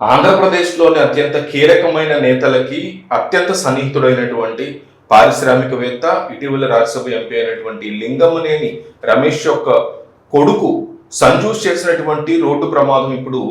ఆంధ్రప్రదేశ్‌లోని అత్యంత కీలకమైన నేతలకి అత్యంత సన్నిహితుడైనటువంటి పారిశ్రామికవేత్త, ఇటీవల రాజ్యసభ ఎంపీ అయినటువంటి లింగమనేని రమేష్ యొక్క కొడుకు సంజూస్ చేసినటువంటి రోడ్డు ప్రమాదం ఇప్పుడు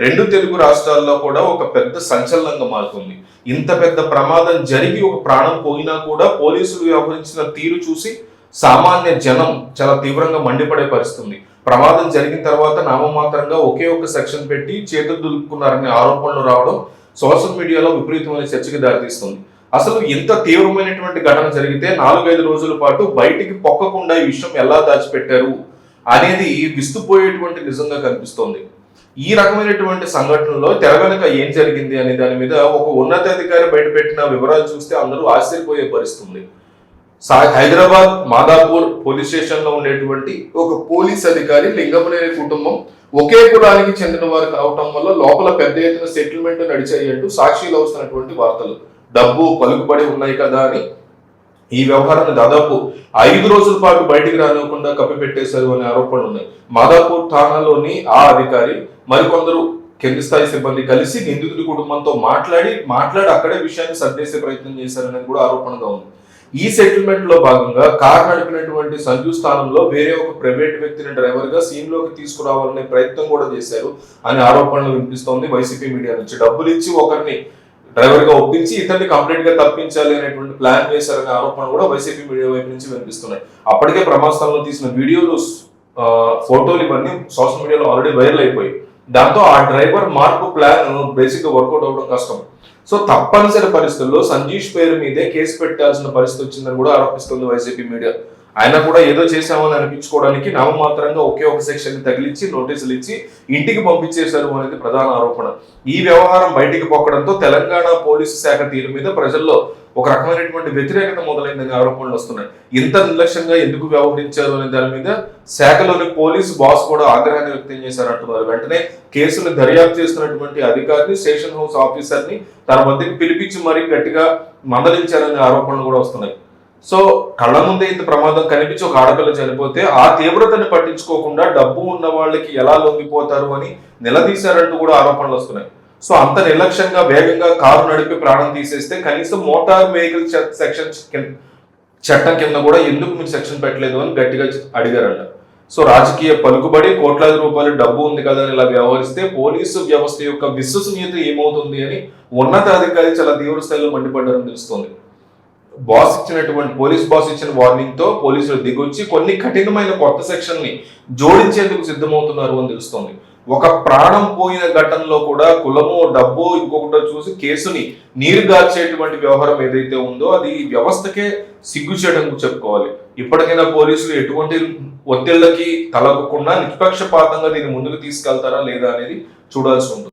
2 తెలుగు రాష్ట్రాల్లో కూడా ఒక పెద్ద సంచలనంగా మారుతుంది. ఇంత పెద్ద ప్రమాదం జరిగి ఒక ప్రాణం పోయినా కూడా పోలీసులు వ్యవహరించిన తీరు చూసి సామాన్య జనం చాలా తీవ్రంగా మండిపడే పరిస్థితుంది. ప్రమాదం జరిగిన తర్వాత నామమాత్రంగా ఒకే ఒక సెక్షన్ పెట్టి చేతులు దులుపుకున్నారనే ఆరోపణలు రావడం సోషల్ మీడియాలో విపరీతమైన చర్చకి దారితీస్తుంది. అసలు ఇంత తీవ్రమైనటువంటి ఘటన జరిగితే 4-5 రోజుల పాటు బయటికి పొక్కకుండా ఈ విషయం ఎలా దాచిపెట్టారు అనేది విస్తుపోయేటువంటి నిజంగా కనిపిస్తోంది. ఈ రకమైనటువంటి సంఘటనలో తెర వెనుక ఏం జరిగింది అనే దాని మీద ఒక ఉన్నతాధికారి బయటపెట్టిన వివరాలు చూస్తే అందరూ ఆశ్చర్యపోయే పరిస్థితుంది. హైదరాబాద్ మాదాపూర్ పోలీస్ స్టేషన్ లో ఉండేటువంటి ఒక పోలీస్ అధికారి లింగమనేని కుటుంబం ఒకే కులానికి చెందిన వారు కావటం వల్ల లోపల పెద్ద ఎత్తున సెటిల్మెంట్ నడిచాయంటూ సాక్షిలో వస్తున్నటువంటి వార్తలు. డబ్బు పలుకుబడి ఉన్నాయి కదా అని ఈ వ్యవహారాన్ని దాదాపు 5 రోజుల పాటు బయటికి రానివ్వకుండా కప్పిపెట్టేశారు అనే ఆరోపణలు ఉన్నాయి. మాదాపూర్ థానాలోని ఆ అధికారి మరికొందరు కింది స్థాయి సిబ్బంది కలిసి నిందితుడి కుటుంబంతో మాట్లాడి అక్కడే విషయాన్ని సర్దేసే ప్రయత్నం చేశారనేది కూడా ఆరోపణగా ఉంది. ఈ సెటిల్మెంట్ లో భాగంగా కార్ నడిపినటువంటి సంజు స్థానంలో వేరే ఒక ప్రైవేట్ వ్యక్తిని డ్రైవర్ గా సీన్ లోకి తీసుకురావాలనే ప్రయత్నం కూడా చేశారు అనే ఆరోపణలు వినిపిస్తోంది వైసీపీ మీడియా నుంచి. డబ్బులు ఇచ్చి ఒకరిని డ్రైవర్ గా ఒప్పించి ఇతన్ని కంప్లీట్ గా తప్పించాలి అనేటువంటి ప్లాన్ వేశారనే ఆరోపణ కూడా వైసీపీ మీడియా వైపు నుంచి వినిపిస్తున్నాయి. అప్పటికే ప్రమాద స్థలంలో తీసిన వీడియోలు, ఫోటోలు ఇవన్నీ సోషల్ మీడియాలో ఆల్రెడీ వైరల్ అయిపోయి దాంతో ఆ డ్రైవర్ మార్పు ప్లాన్ బేసిక్ గా వర్కౌట్ అవ్వడం కష్టం. సో తప్పనిసరి పరిస్థితుల్లో సంజీష్ పేరు మీదే కేసు పెట్టాల్సిన పరిస్థితి వచ్చిందని కూడా ఆరోపిస్తుంది వైసీపీ మీడియా. ఆయన కూడా ఏదో చేశామని అనిపించుకోవడానికి నామమాత్రంగా ఒకే ఒక సెక్షన్ తగిలించి నోటీసులు ఇచ్చి ఇంటికి పంపించేశారు అనేది ప్రధాన ఆరోపణ. ఈ వ్యవహారం బయటికి పొక్కడంతో తెలంగాణ పోలీసు శాఖ తీరు మీద ప్రజల్లో ఒక రకమైనటువంటి వ్యతిరేకత మొదలైందని ఆరోపణలు వస్తున్నాయి. ఇంత నిర్లక్ష్యంగా ఎందుకు వ్యవహరించారు అనే దాని మీద శాఖలోని పోలీసు బాస్ కూడా ఆగ్రహాన్ని వ్యక్తం చేశారంటున్నారు. వెంటనే కేసును దర్యాప్తు చేస్తున్నటువంటి అధికారిని, స్టేషన్ హౌస్ ఆఫీసర్ ని తన వద్దకు పిలిపించి మరీ గట్టిగా మందలించారనే ఆరోపణలు కూడా వస్తున్నాయి. సో కళ్ళ ముందే ఇంత ప్రమాదం కనిపించి ఒక ఆడపిల్ల చనిపోతే ఆ తీవ్రతని పట్టించుకోకుండా డబ్బు ఉన్న వాళ్ళకి ఎలా లొంగిపోతారు అని నిలదీశారంటూ కూడా ఆరోపణలు వస్తున్నాయి. సో అంత నిర్లక్ష్యంగా వేగంగా కారు నడిపి ప్రాణం తీసేస్తే కనీసం మోటార్ వెహికల్ చట్టం కింద కూడా ఎందుకు మీరు సెక్షన్ పెట్టలేదు అని గట్టిగా అడిగారంట. సో రాజకీయ పలుకుబడి, కోట్లాది రూపాయల డబ్బు ఉంది కదా అని ఇలా వ్యవహరిస్తే పోలీసు వ్యవస్థ యొక్క విశ్వసనీయత ఏమవుతుంది అని ఉన్నతాధికారి చాలా తీవ్ర స్థాయిలో మండిపడ్డారని తెలుస్తోంది. పోలీస్ బాస్ ఇచ్చిన వార్నింగ్ తో పోలీసులు దిగొచ్చి కొన్ని కఠినమైన కొత్త సెక్షన్ ని జోడించేందుకు సిద్ధమవుతున్నారు అని తెలుస్తోంది. ఒక ప్రాణం పోయిన ఘటనలో కూడా కులము, డబ్బు ఇంకొకటో చూసి కేసుని నీరుగార్చేటువంటి వ్యవహారం ఏదైతే ఉందో అది వ్యవస్థకే సిగ్గు చేయడం చెప్పుకోవాలి. ఇప్పటికైనా పోలీసులు ఎటువంటి ఒత్తిళ్లకి తలగకుండా నిష్పక్షపాతంగా దీన్ని ముందుకు తీసుకెళ్తారా లేదా అనేది చూడాల్సి ఉంటుంది.